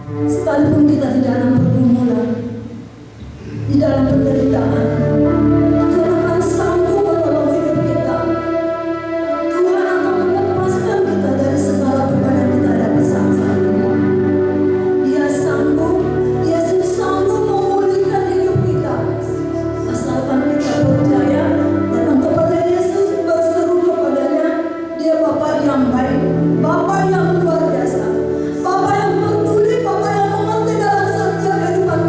Sekalipun kita di dalam pergumulan, di dalam penderitaan, Tuhan akan sanggup menolong hidup kita. Tuhan akan melepaskan kita dari segala beban yang kita hadapi saat ini. Dia sanggup, Yesus sanggup memulihkan hidup kita. Asalkan kita percaya datang kepada Yesus, berseru kepadanya. Dia Bapa yang baik, Bapa yang luar biasa, Bapa yang peduli, Bapa yang mengerti dalam setiap kehidupan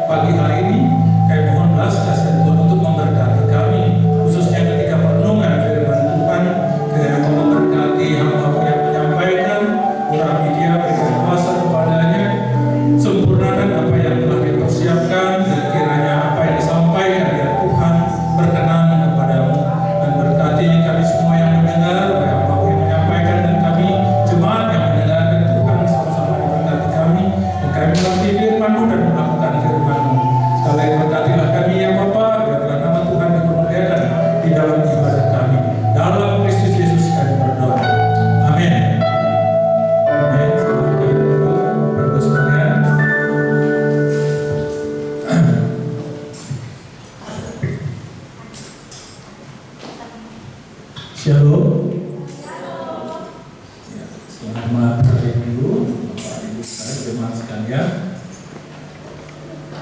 pagi hari ini kami mohon belas kasihan Tuhan untuk memberkati kami, khususnya ketika perenungan firman Tuhan. Kiranya Kau memberkati hamba-Mu yang menyampaikan, urapi dia, berikan kuasa kepadanya, sempurnakan apa yang telah dipersiapkan, dan kiranya apa yang disampaikan ya Tuhan berkenan kepadamu, dan berkati kami semua yang mendengar, baik apa yang menyampaikan dan kami jemaat yang mendengarkan. Tuhan sama-sama memberkati kami, dan kami mengerti firman-Mu dan melakukan firman-Mu. Sekali lagi berkatilah kami ya Bapa, biarlah nama Tuhan dipermuliakan di dalam ibadah kami. Dalam Kristus Yesus kami berdoa. Amin. Amin. Selamat pagi Bapak sekalian. Shalom. Ya, selamat hari Minggu, Bapak Ibu sekalian, jemaat sekalian.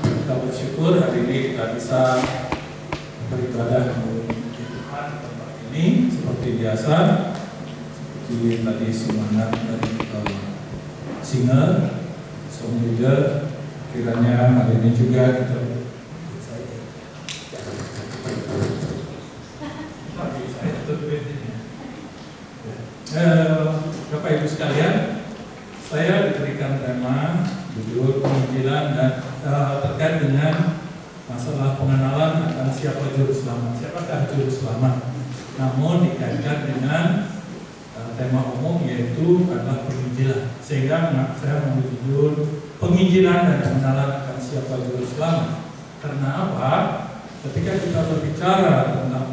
Kita bersyukur hari ini kita bisa beribadah di Tuhan di tempat ini seperti biasa. Seperti tadi semangat dari singer, song leader, kiranya hari ini juga kita Bapak Ibu sekalian, saya diberikan tema judul penginjilan dan terkait dengan masalah pengenalan akan siapa juru selamat, siapakah juru selamat. Namun dikaitkan dengan tema umum yaitu adalah penginjilan, sehingga saya mengambil judul penginjilan dan pengenalan akan siapa juru selamat. Karena apa? Ketika kita berbicara tentang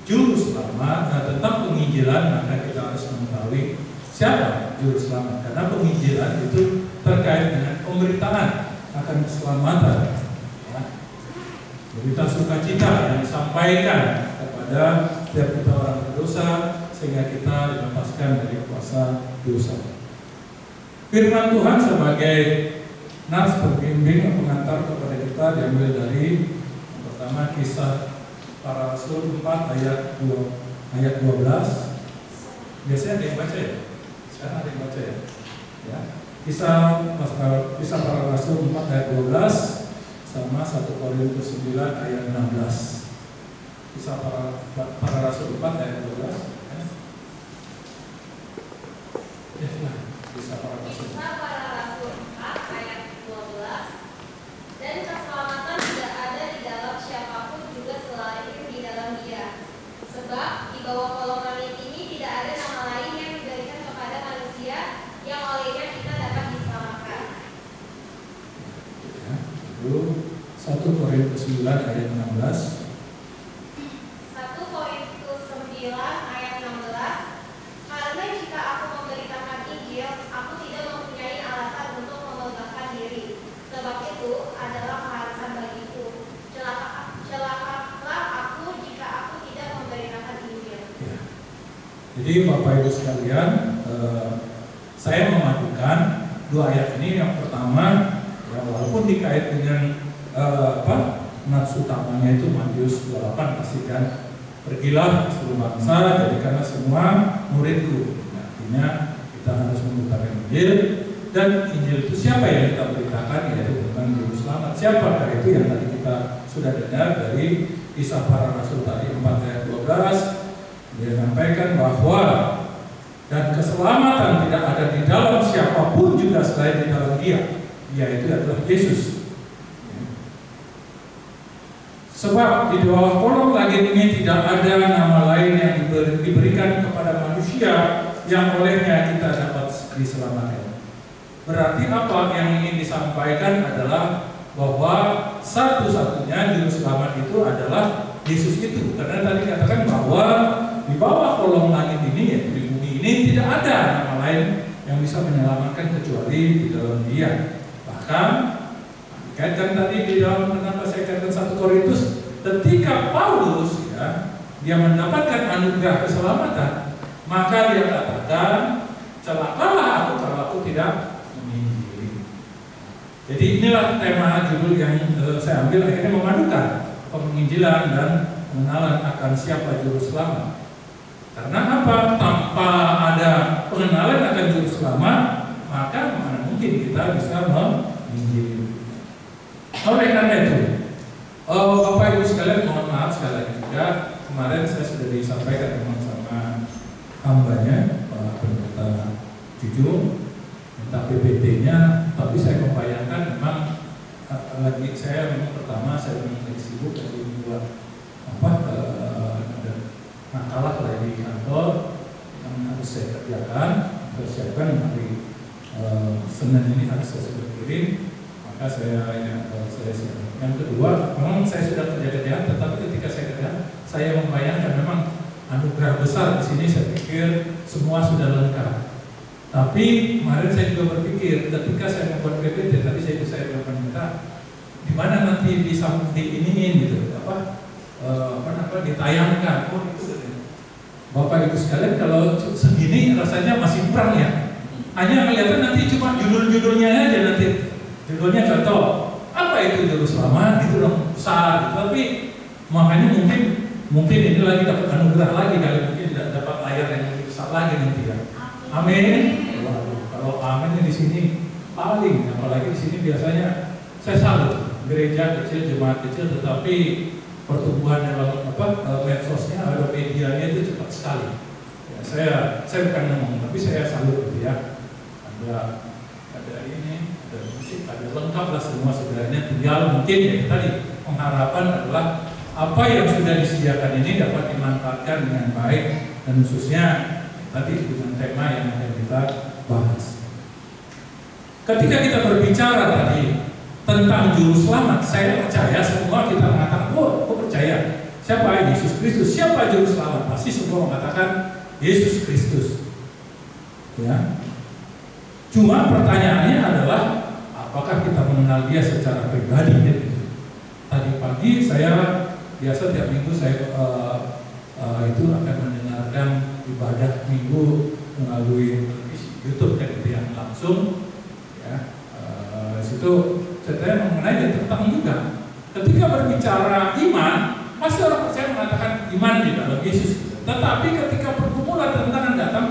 juru selamat, tentang penginjilan, maka kita harus mengetahui siapa juru selamat. Karena penginjilan itu terkait dengan pemberitaan akan keselamatan, ya. Berita sukacita yang disampaikan kepada setiap kita orang berdosa, sehingga kita dilepaskan dari kuasa dosa. Firman Tuhan sebagai nas pembimbing pengantar kepada kita diambil dari yang pertama Kisah Para Rasul 4 ayat 12. Biasanya ada yang baca ya? Sekarang ada yang baca ya? Ya. Kisah Para Rasul 4 ayat 12 sama 1 Korintus 9 ayat 16. Kisah Para Rasul 4 ayat 12. Ya, Kisah Para Rasul 4 ayat 12. Dan keselamatan tidak ada di dalam siapapun juga selain di dalam Dia. Sebab di bawah kolong langit ini tidak ada nama lain yang diberikan kepada manusia yang olehnya kita dapat diselamatkan. Ya, itu 1 Korintus 9 ayat 16. 1 Korintus 9 ayat 16. Karena jika aku memberitakan Injil, aku tidak mempunyai alasan untuk memegahkan diri. Sebab itu adalah keharusan bagiku. Celakalah aku jika aku tidak memberitakan Injil. Ya. Jadi Bapak Ibu sekalian, saya memadukan dua ayat ini. Yang pertama, ya, walaupun dikait dengan nats utamanya itu Matius 28 pastikan, pergilah seluruh bangsa, jadikanlah semua muridku. Nah, artinya kita harus memberitakan Injil. Dan Injil itu siapa yang kita beritakan? Yaitu bukan juru selamat. Siapakah itu yang tadi kita sudah dengar dari Kisah Para Rasul tadi 4 ayat 12. Dia sampaikan bahwa dan keselamatan tidak ada di dalam siapapun juga selain di dalam Dia, yaitu adalah Yesus. Sebab di bawah kolong langit ini tidak ada nama lain yang diberikan kepada manusia yang olehnya kita dapat diselamatkan. Berarti apa yang ingin disampaikan adalah bahwa satu-satunya juru selamat itu adalah Yesus itu. Karena tadi katakan bahwa di bawah kolong langit ini, ya, di bumi ini tidak ada nama lain yang bisa menyelamatkan kecuali di dalam Dia. Bahkan dikaitkan tadi di dalam, kenapa saya katakan 1 Korintus, ketika Paulus dia mendapatkan anugerah keselamatan, maka dia katakan, celakalah aku kalau aku tidak menginjili. Jadi inilah tema judul yang saya ambil, akhirnya memadukan penginjilan dan pengenalan akan siapa juru selamat. Karena apa? Tanpa ada pengenalan akan juru selamat, maka mana mungkin kita bisa menginjili. Oleh karena itu, Bapak Ibu sekalian, mohon maaf sekali lagi juga, kemarin saya sudah disampaikan memang sama hambanya Pak Pendeta Jujung minta PPT-nya, tapi saya membayangkan memang lagi saya memang pertama saya memang lagi sibuk dari buat ada makalah lagi di kantor yang harus saya kerjakan, persiapkan hari Senin ini harus saya sudah kirim, maka saya siap. Yang kedua, memang saya sudah kerja-kerjaan, tetapi ketika saya kerja, saya membayangkan memang anugerah besar di sini. Saya pikir semua sudah lengkap. Tapi kemarin saya juga berpikir, ketika saya membuat PPT, tadi saya bilang minta, di mana nanti diiniin gitu, ditayangkan. Oh itu Bapak Ibu sekalian, kalau segini rasanya masih kurang ya. Hanya kelihatan nanti cuma judul-judulnya aja nanti. Judulnya contoh, apa itu juru selamat, itu dong besar. Tapi makanya mungkin ini lagi dapat anugerah lagi, kali mungkin tidak dapat layar yang lebih besar lagi nanti ya. Amin. Waduh, kalau amin di sini paling, apalagi di sini biasanya saya salut gereja kecil, jemaat kecil, tetapi pertumbuhan dalam medsosnya, ada medianya itu cepat sekali. Ya, saya bukan ngomong, tapi saya salut gitu ya. Ada ini, ada musik, ada lengkap lah semua sebenarnya. Tinggal mungkin ya tadi pengharapan adalah apa yang sudah disediakan ini dapat dimanfaatkan dengan baik, dan khususnya tadi dengan tema yang akan kita bahas. Ketika kita berbicara tadi tentang juru selamat, saya percaya semua kita mengatakan, oh, aku percaya. Siapa Yesus Kristus? Siapa juru selamat? Pasti semua mengatakan Yesus Kristus. Ya. Cuma pertanyaannya adalah apakah kita mengenal dia secara pribadi? Gitu. Tadi pagi saya biasa tiap minggu saya itu akan mendengarkan ibadah minggu melalui YouTube kan itu yang langsung. Ya, situ saya mengenai tentang juga. Ketika berbicara iman, pasti orang percaya mengatakan iman di dalam Yesus. Tetapi ketika pergumulan tantangan datang,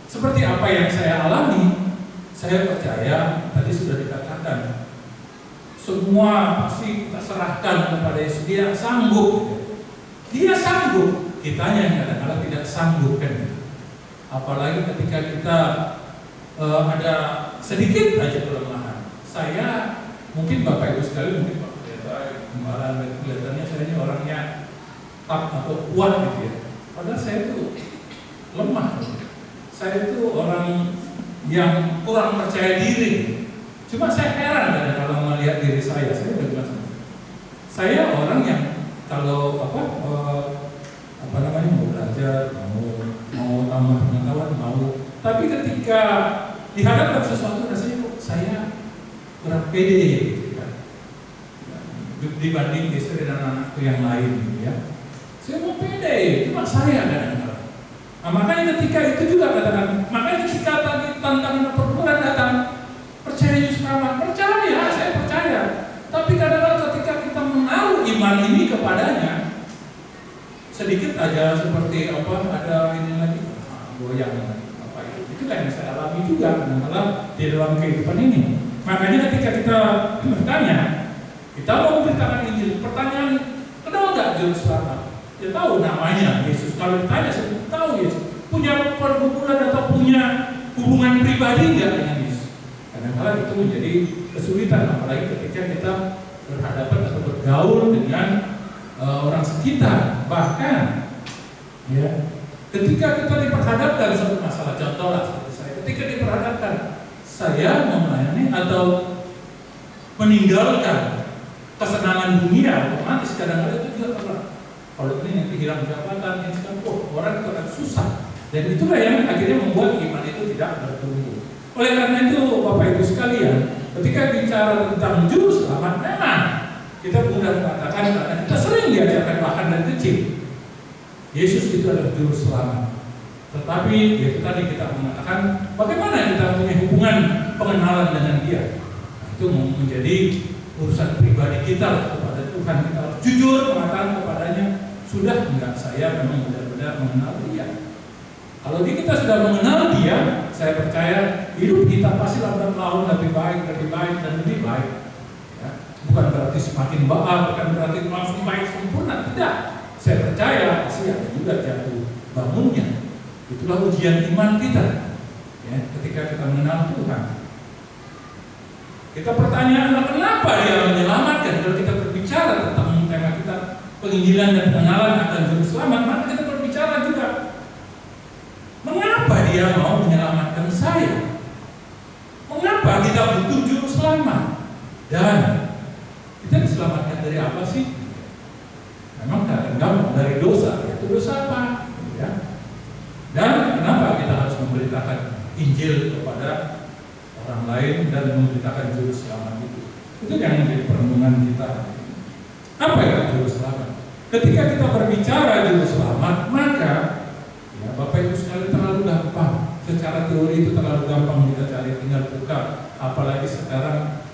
seperti apa yang saya alami, saya percaya tadi sudah dikatakan semua pasti kita serahkan kepada Yesus. Dia sanggup. Dia sanggup. Kitanya yang kadang-kadang tidak sanggup kan. Apalagi ketika kita ada sedikit aja kelemahan. Saya mungkin Bapak Ibu sekalian, mungkin Pak Pendeta kelihatannya saya ini orangnya tak atau kuat gitu ya. Padahal saya itu lemah. Saya itu orang yang kurang percaya diri. Cuma saya heran kalau melihat diri saya udah bilang sama. Saya orang yang kalau mau belajar, mau tambah pengetahuan, mau. Tapi ketika dihadapkan sesuatu rasanya kok saya kurang pede gitu kan. Dibanding istri dan anakku yang lain gitu ya. Saya mau pede, cuma saya kadang-kadang. Nah, makanya ketika itu juga katakan, makanya ketika tadi tantangan pergumulan datang, percaya Yesus Kristus, percaya, saya percaya. Tapi kadang-kadang ketika kita menaruh iman ini kepadanya, sedikit aja seperti ada ini lagi, goyang apa itu kan yang saya alami juga kadang-kadang di dalam kehidupan ini. Makanya ketika kita bertanya, kita mau memberitakan Injil, pertanyaan, kenal nggak juru selamat? Dia tahu namanya Yesus. Kalau ditanya, saya tahu Yesus. Punya pergumulan atau punya hubungan pribadi nggak dengan Yesus? Kadang-kadang itu menjadi kesulitan, apalagi ketika kita berhadapan atau bergaul dengan orang sekitar. Bahkan, ya, ketika kita diperhadapkan suatu masalah, contoh lah seperti saya. Ketika diperhadapkan, saya melayani atau meninggalkan kesenangan dunia, otomatis kadang-kadang itu juga pernah. Kalau ini nanti hilang jabatan, ini sekarang, orang itu akan susah. Dan itulah yang akhirnya membuat iman itu tidak bertumbuh. Oleh karena itu, Bapak Ibu sekalian, ketika bicara tentang juru selamat, memang kita mudah mengatakan karena kita sering diajarkan bahkan dari kecil, Yesus itu adalah juru selamat. Tetapi itu tadi kita mengatakan bagaimana kita punya hubungan pengenalan dengan Dia. Itu menjadi urusan pribadi kita kepada Tuhan. Kita harus jujur mengatakan kepadanya, sudah enggak saya memang benar-benar mengenal Dia. Kalau kita sudah mengenal Dia, saya percaya hidup kita pasti lambat laun lebih baik dan lebih baik. Ya. Bukan berarti semakin baik, bukan berarti langsung baik sempurna, tidak. Saya percaya pasti ada juga jatuh bangunnya. Itulah ujian iman kita, ya, ketika kita mengenal Tuhan. Kita pertanyaan, kenapa Dia menyelamatkan? Kalau kita berbicara tentang tema kita penginjilan dan pengenalan akan juru selamat, maka kita berbicara juga mengapa Dia mau menyelamatkan saya? Mengapa kita butuh juru selamat? Dan kita diselamatkan dari apa sih? Memang gampang dari dosa. Itu dosa apa? Ya. Dan kenapa kita harus memberitakan Injil kepada orang lain dan memberitakan juru selamat itu? Itu yang menjadi perenungan kita. Apa itu juru selamat? Ketika kita berbicara juru selamat, maka ya Bapak Ibu sekalian terlalu gampang. Secara teori itu terlalu gampang kita cari, tinggal buka. Apalagi sekarang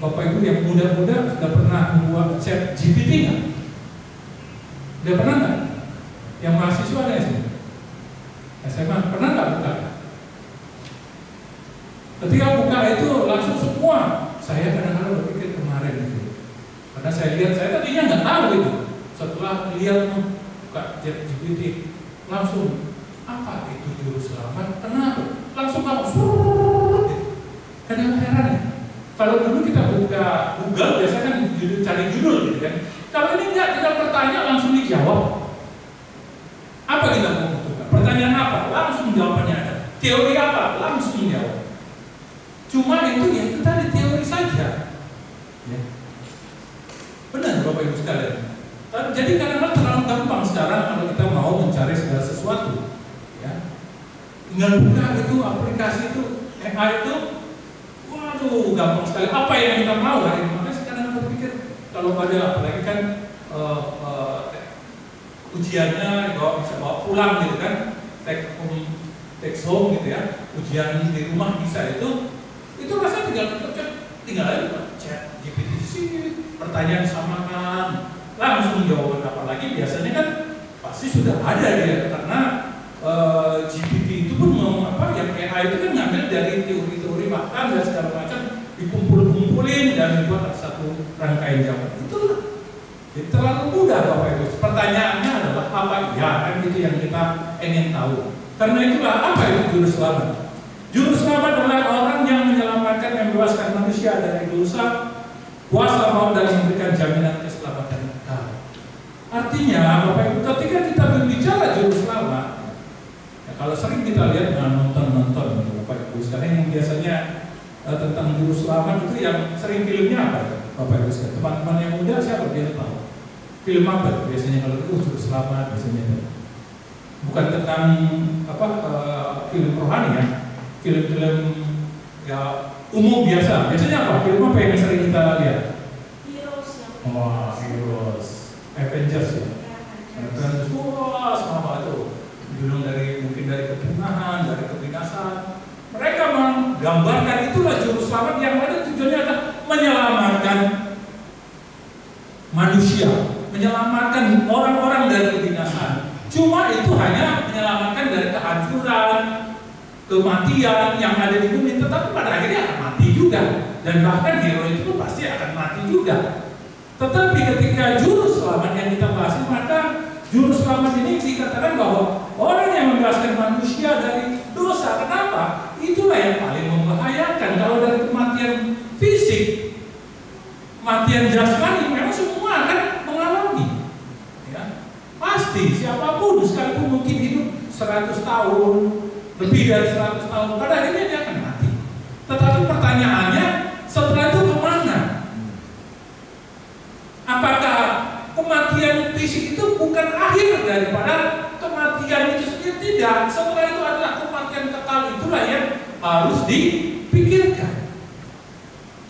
Bapak Ibu yang muda-muda sudah pernah membuat chat GPT nggak? Sudah pernah nggak? Yang mahasiswa ada sih? SMA pernah nggak buka? Ketika buka itu langsung semua. Saya kadang-kadang berpikir kemarin itu, karena saya lihat, saya tadinya nggak tahu itu. Setelah lihat buka chat GPT, langsung apa itu juru selamat? Kenapa? Langsung kamu kadang heran ya. Kalau dulu kita buka Google biasanya kan cari judul gitu kan. Kalau ini enggak, kita bertanya langsung dijawab. Apa kita membutuhkan? Pertanyaan apa? Langsung jawabannya ada. Teori apa? Langsung jawab. Cuma itu ya kita di teori saja. Ya. Benar Bapak Ibu sekalian. Jadi kadang-kadang terlalu gampang sekarang kalau kita mau mencari segala sesuatu. Ya. Tinggal buka itu aplikasi itu, AI itu. Waduh, gampang sekali. Apa yang kita mau hari ini? Makanya sekarang berpikir kalau ada apalagi kan ujiannya bisa bawa pulang gitu kan, take home gitu ya, ujian di rumah bisa itu rasanya tinggal aja chat GPT sih, pertanyaan samakan, langsung jawaban. Apalagi biasanya kan pasti sudah ada dia karena GPT itu pun yang AI itu kan ngambil dari teori-teori bahkan dan segala macam dikumpul-kumpulin dan dibuat satu rangkaian jawaban. Itulah. Jadi terlalu mudah Bapak Ibu. Pertanyaannya adalah apa? Ya kan itu yang kita ingin tahu. Karena itulah apa itu juru selamat? Juru selamat adalah orang yang menyelamatkan, membebaskan manusia dari dosa, kuasa maut dan memberikan jaminan keselamatan kekal. Artinya Bapak Ibu, ketika kita berbicara juru selamat, kalau sering kita lihat nonton Bapak Ibu sekarang yang biasanya tentang juru selamat itu yang sering filmnya apa Bapak Ibu sekarang? Teman-teman yang muda siapa dia tahu? Film apa biasanya kalau itu juru selamat biasanya? Bukan tentang film rohani ya, film-film ya umum biasa. Biasanya apa? Film apa yang sering kita lihat? Heroes ya. Wah, Heroes, Avengers ya. Avengers, wah sama itu. Mungkin dari kepunahan, dari kebinasaan. Mereka menggambarkan itulah juru selamat yang ada tujuannya adalah menyelamatkan manusia, menyelamatkan orang-orang dari kebinasaan. Cuma itu hanya menyelamatkan dari kehancuran, kematian yang ada di bumi, tetapi pada akhirnya akan mati juga. Dan bahkan hero itu pun pasti akan mati juga. Tetapi ketika juru selamat yang kita bahas, maka juru selamat ini dikatakan bahwa orang yang membebaskan manusia dari dosa. Kenapa? Itulah yang paling membahayakan. Kalau dari kematian fisik, kematian jasmani, memang semua akan mengalami. Ya, pasti siapapun, sekalipun mungkin hidup 100 tahun, lebih dari 100 tahun, pada akhirnya dia akan mati. Tetapi pertanyaannya, setelah itu kemana? Apakah kematian fisik itu bukan akhir daripada kematian itu sendiri? Tidak. Setelah itu adalah kematian kekal. Itulah yang harus dipikirkan.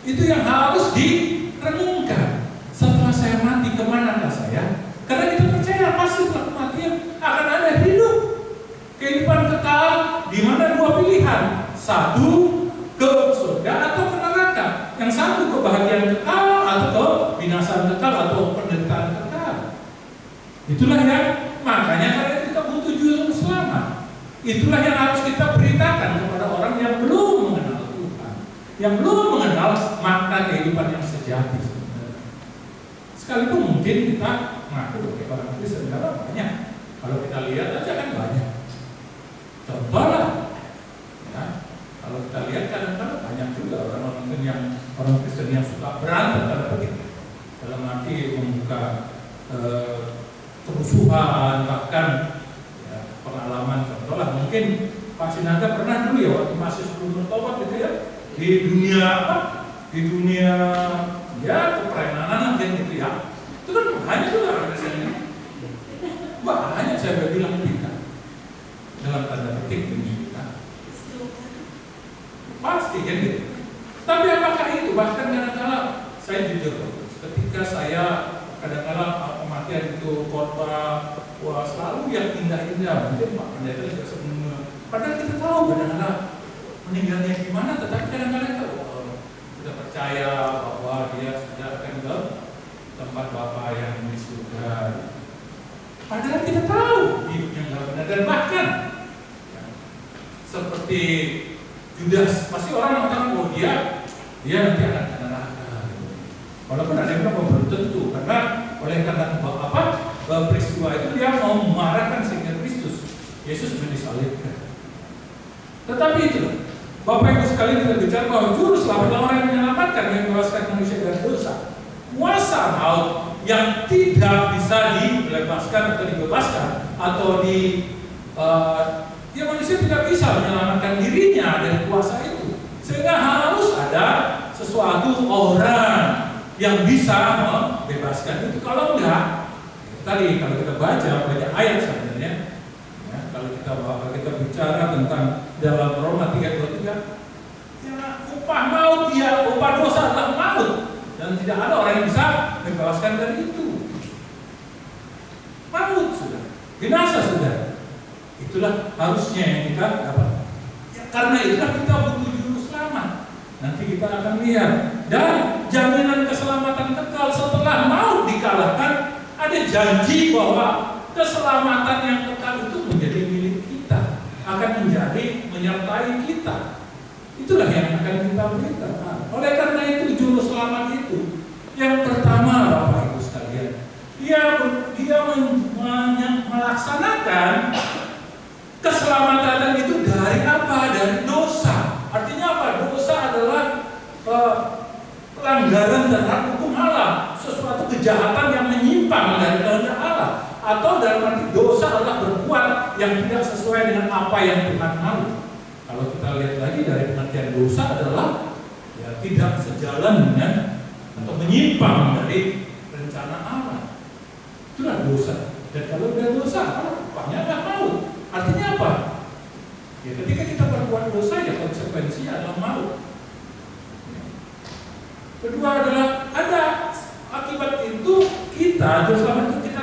Itu yang harus direnungkan. Setelah saya mati, kemanakah saya? Karena kita percaya pasti setelah kematian akan ada hidup, kehidupan kekal, di mana dua pilihan. Satu, ke surga atau ke neraka. Yang satu kebahagiaan kekal atau kebinasaan kekal atau penderitaan kekal. Itulah yang makanya karena kita butuh juru selamat. Itulah yang harus kita beritakan kepada orang yang belum mengenal Tuhan, yang belum mengenal makna kehidupan yang sejati sebenarnya. Sekalipun mungkin kita mengaku sebagai orang Kristen, karena banyak. Kalau kita lihat aja kan banyak. Cobalah, ya. Kalau kita lihat kadang-kadang banyak juga orang Kristen yang suka berantem dalam arti membuka kerusuhan, bahkan ya, pengalaman contohlah mungkin Pak Sinaga pernah dulu ya waktu masih sebelum bertobat gitu ya di dunia ya keprenanan gitu ya, itu kan banyak juga orang Kristen, banyak saya bilang kita dalam tanda petik ini kita pasti kan gitu. Tapi apakah itu bahkan kadang-kadang saya jujur ketika saya kadang-kadang kematian itu khotbah wah selalu yang indah-indah, mungkin Pak Pendeta juga sebelumnya. Padahal kita tahu kadang-kadang meninggalnya gimana, tetapi kadang-kadang kita percaya bahwa dia sudah akan ke tempat Bapa yang di surga. Padahal kita tahu hidupnya nggak benar dan bahkan ya, seperti Judas, pasti orang mengatakan bahwa dia nanti akan ke neraka. Walaupun ada yang bilang belum tentu, karena oleh karena peristiwa itu dia mau memarahkan sehingga Kristus Yesus disalibkan. Tetapi itu Bapak Ibu sekalian kita bicara bahwa juru selamat orang yang menyelamatkan, yang membebaskan manusia dari dosa. Kuasa maut yang tidak bisa dilepaskan atau dibebaskan atau ya manusia tidak bisa menyelamatkan dirinya dari kuasa itu, sehingga harus ada sesuatu orang yang bisa membebaskan itu. Kalau enggak, tadi kalau kita baca banyak ayat sebenarnya ya, kalau kita bicara tentang dalam Roma 3:23 ya, upah maut ya, upah dosa adalah maut dan tidak ada orang yang bisa membebaskan dari itu. Maut sudah, binasa sudah. Itulah harusnya yang kita dapat ya, karena itulah kita butuh juru selamat. Nanti kita akan lihat. Dan jaminan keselamatan kekal setelah maut dikalahkan, ada janji bahwa keselamatan yang kekal itu menjadi milik kita, akan menyertai kita. Itulah yang akan kita beritakan. Oleh karena itu juru selamat itu yang pertama Bapak Ibu sekalian, dia melaksanakan keselamatan itu dari apa? Dari dosa. Artinya apa? Dosa adalah pelanggaran terhadap hukum Allah, sesuatu kejahatan yang menyimpang dari kehendak Allah, atau dalam arti dosa adalah berbuat yang tidak sesuai dengan apa yang Tuhan mau. Kalau kita lihat lagi dari pengertian dosa adalah ya, tidak sejalan dengan atau menyimpang dari rencana Allah. Itulah dosa. Dan kalau dia dosa, upahnya adalah maut. Artinya apa? Ya, ketika kita berbuat dosa, ya konsekuensinya adalah maut. Kedua adalah ada akibat itu kita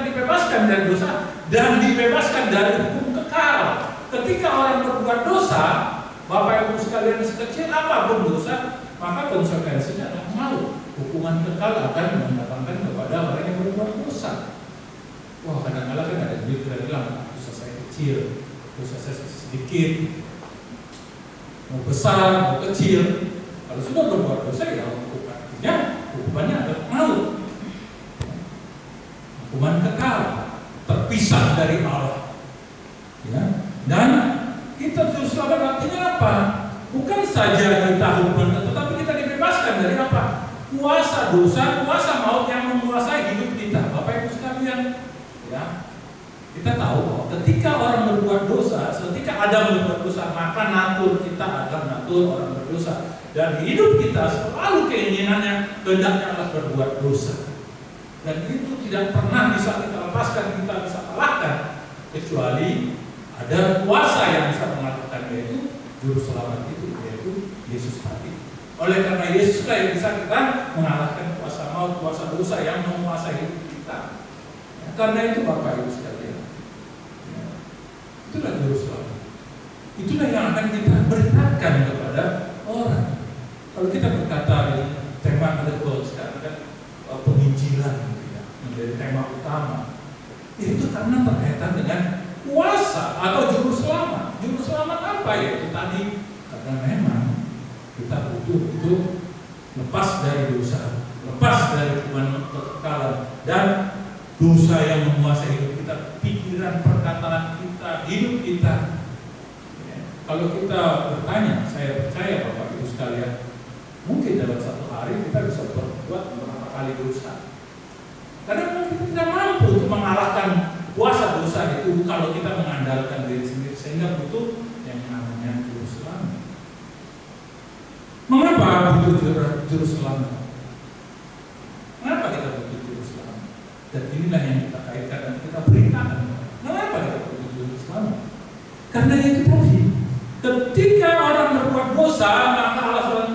dibebaskan dari dosa dan dibebaskan dari hukum kekal. Ketika orang berbuat dosa, Bapak Ibu sekalian sekecil apapun dosa, maka konsekuensinya adalah maut. Hukuman kekal akan mendatangkan kepada orang yang berbuat dosa. Wah, kadang-kadang kan ada juga bilang dosa saya kecil, dosa saya sedikit, mau besar, mau kecil. Kalau sudah berbuat dosa ya hukumannya adalah maut. Hukuman kekal, terpisah dari Allah. Ya. Dan kita juru selamat artinya apa? Bukan saja kita hukuman, tetapi kita dibebaskan dari apa? Kuasa dosa, kuasa maut yang menguasai hidup kita. Bapak Ibu sekalian, ya, kita tahu bahwa ketika orang berbuat dosa, ketika Adam berbuat dosa, maka natur kita adalah natur orang berdosa. Dan hidup kita selalu keinginannya, kehendaknya adalah berbuat dosa. Dan itu tidak pernah bisa kita lepaskan, kita bisa kalahkan, kecuali ada kuasa yang bisa mengalahkan, yaitu juru selamat itu, yaitu Yesus tadi. Oleh karena Yesuslah yang bisa kita mengalahkan kuasa maut, kuasa dosa yang menguasai hidup kita. Ya, karena itu Bapak Ibu sekalian, ya, itulah juru selamat. Itulah yang akan kita beritakan kepada orang. Kalau kita berkata di tema Adegol sekarang kan penginjilan gitu ya, menjadi tema utama, itu karena berkaitan dengan kuasa atau juru selamat. Juru selamat apa ya? Itu tadi karena memang kita butuh itu lepas dari dosa, zaman kekekalan, dan dosa yang menguasai hidup kita, pikiran, perkataan kita, hidup kita. Ya. Kalau kita bertanya, saya percaya Bapak Ibu sekalian, mungkin dalam satu hari kita bisa berbuat beberapa kali dosa. Karena kita tidak mampu untuk mengalahkan kuasa dosa itu kalau kita mengandalkan diri sendiri, sehingga butuh yang namanya juru selamat. Mengapa butuh juru selamat? Mengapa kita butuh juru selamat? Dan inilah yang kita kaitkan dan kita beritakan. Mengapa kita butuh juru selamat? Karena itu tadi, ketika orang berbuat dosa, maka alasan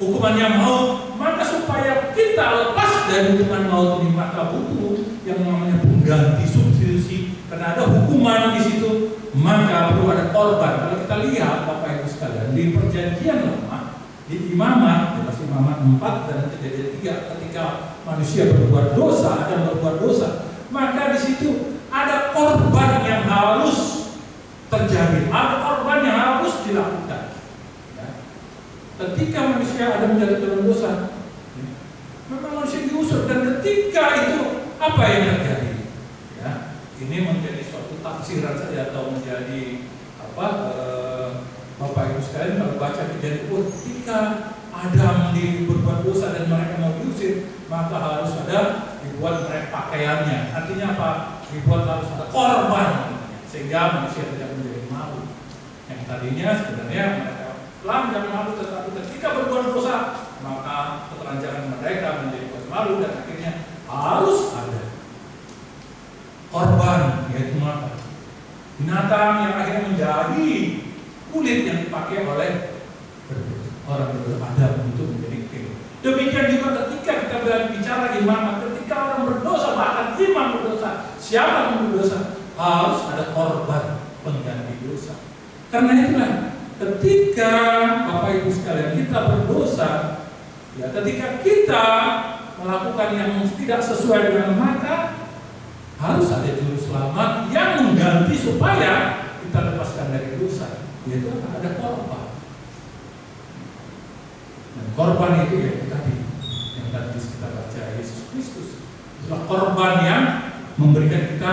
hukumannya maut, maka supaya kita lepas dari hukuman maut ini, maka butuh yang namanya pengganti, substitusi. Karena ada hukuman di situ, maka perlu ada korban. Kalau kita lihat Bapak Ibu sekalian, di Perjanjian Lama, di Imamat, jelas Imamat 4 dan Kejadian 3, ketika manusia berbuat dosa dan berbuat dosa, maka di situ ada korban yang harus terjadi, ada korban yang harus dilakukan. Ketika manusia ada menjadi dalam dosa, memang manusia diusir, dan ketika itu apa yang terjadi? Ya, ini menjadi suatu tafsiran saja atau menjadi apa? Bapak Ibu sekalian kalau baca Kejadian, ketika Adam berbuat dosa dan mereka mau diusir, maka harus ada dibuat mereka pakaiannya. Artinya apa? Dibuat harus ada korban, sehingga manusia tidak menjadi malu. Yang tadinya sebenarnya mereka telanjang malu, tetapi ketika berbuat dosa, maka ketelanjangan mereka menjadi buat malu, dan akhirnya harus ada korban, yaitu mata binatang yang akhirnya menjadi kulit yang dipakai oleh orang berdosa Adam untuk menjadi kain. Demikian juga ketika kita bicara imam, ketika orang berdosa, bahkan imam berdosa, siapa yang berdosa, harus ada korban pengganti dosa. Karena itulah, ketika Bapak Ibu sekalian kita berdosa, ya ketika kita melakukan yang tidak sesuai dengan, maka harus ada juru selamat yang mengganti supaya kita lepaskan dari dosa, yaitu ada korban. Dan korban itu ya tadi yang tadi kita baca, Yesus Kristus. Itulah korban yang memberikan kita,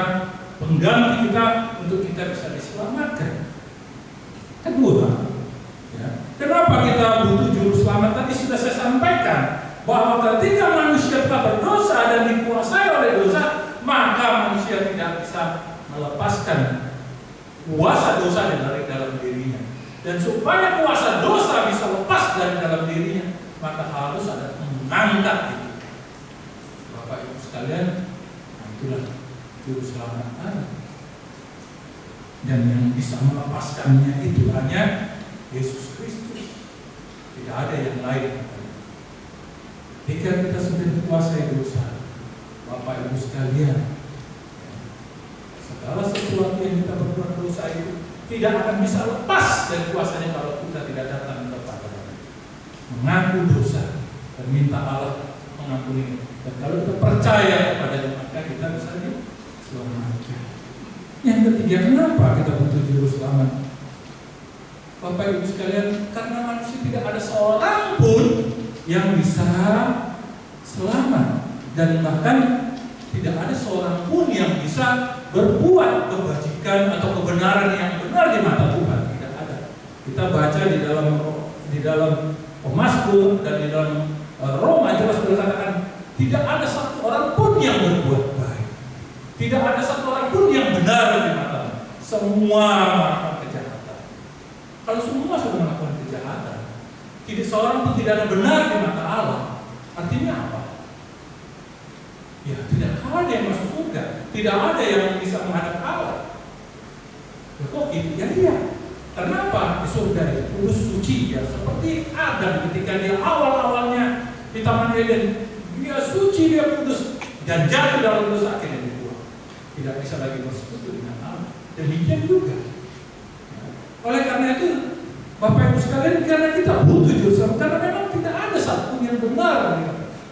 pengganti kita untuk kita bisa diselamatkan. Kedua, ya, kenapa kita butuh juru selamat? Tadi sudah saya sampaikan bahwa ketika manusia telah berdosa dan dikuasai oleh dosa, maka manusia tidak bisa melepaskan kuasa dosa dari dalam dirinya. Dan supaya kuasa dosa bisa lepas dari dalam dirinya, maka harus ada mengangkat itu. Bapak Ibu sekalian, itulah juru selamat tadi. Dan yang bisa melepaskannya itu hanya Yesus Kristus. Tidak ada yang lain. Jika kita sudah dikuasai dosa, Bapak Ibu sekalian, segala sesuatu yang kita berbuat dosa itu tidak akan bisa lepas dari kuasanya kalau kita tidak datang kepada Allah, mengaku dosa dan minta Allah mengampuni. Dan kalau kita percaya kepadanya, maka kita bisa diselamatkan. Yang ketiga, kenapa kita butuh juru selamat? Bapak Ibu sekalian, karena manusia tidak ada seorang pun yang bisa selamat, dan bahkan tidak ada seorang pun yang bisa berbuat kebajikan atau kebenaran yang benar di mata Tuhan. Tidak ada. Kita baca di dalam Mazmur dan di dalam Roma jelas berkatakan tidak ada satu orang pun yang berbuat baik. Tidak ada satu orang pun yang benar di mata Allah. Semua melakukan kejahatan. Kalau semua sudah melakukan kejahatan, tidak seorang pun tidak ada benar di mata Allah. Artinya apa? Ya, tidak ada yang masuk surga, tidak ada yang bisa menghadap Allah. Ya, kok gitu? Ya, iya. Kenapa? Di surga itu kudus suci, ya seperti Adam ketika dia awal-awalnya di Taman Eden, dia suci, dia kudus, dan jatuh dalam dosa, akhirnya dibuang. Tidak bisa lagi bersekutu dengan Allah. Demikian juga. Ya. Oleh karena itu, Bapak Ibu sekalian, karena kita butuh juru selamat, karena memang tidak ada satu yang benar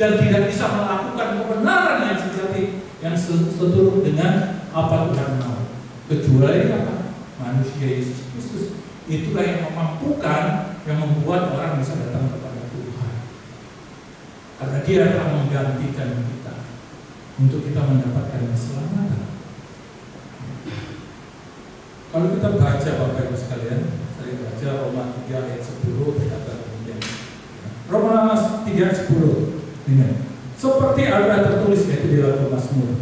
dan tidak bisa melakukan kebenaran yang sejati yang seturut dengan apa Tuhan mau, kecuali apa? Manusia Yesus Kristus. Itulah yang memampukan, yang membuat orang bisa datang kepada Tuhan. Karena Dia telah menggantikan kita untuk kita mendapatkan keselamatan. Kalau kita baca Bapak Ibu sekalian, saya baca Roma 3 ayat 10 berkata demikian. Roma 3 ayat 10 ini. Seperti ada tertulis yaitu di dalam Mazmur.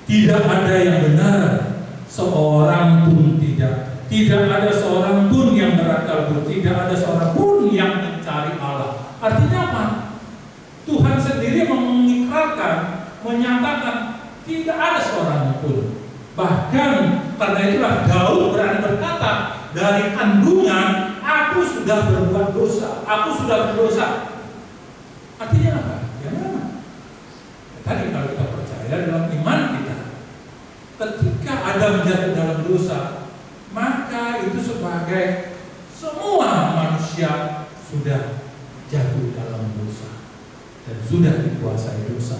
Tidak ada yang benar, seorang pun tidak. Tidak ada seorang pun yang berakal budi, tidak ada seorang pun yang mencari Allah. Artinya apa? Tuhan sendiri mengikrarkan, menyatakan tidak ada seorang pun. Bahkan karena itulah Daud berani berkata, dari kandungan aku sudah berbuat dosa, aku sudah berdosa. Artinya apa? Ya memang. Tadi kalau kita percaya dalam iman kita, ketika Adam jatuh dalam dosa, maka itu sebagai semua manusia sudah jatuh dalam dosa dan sudah dikuasai dosa,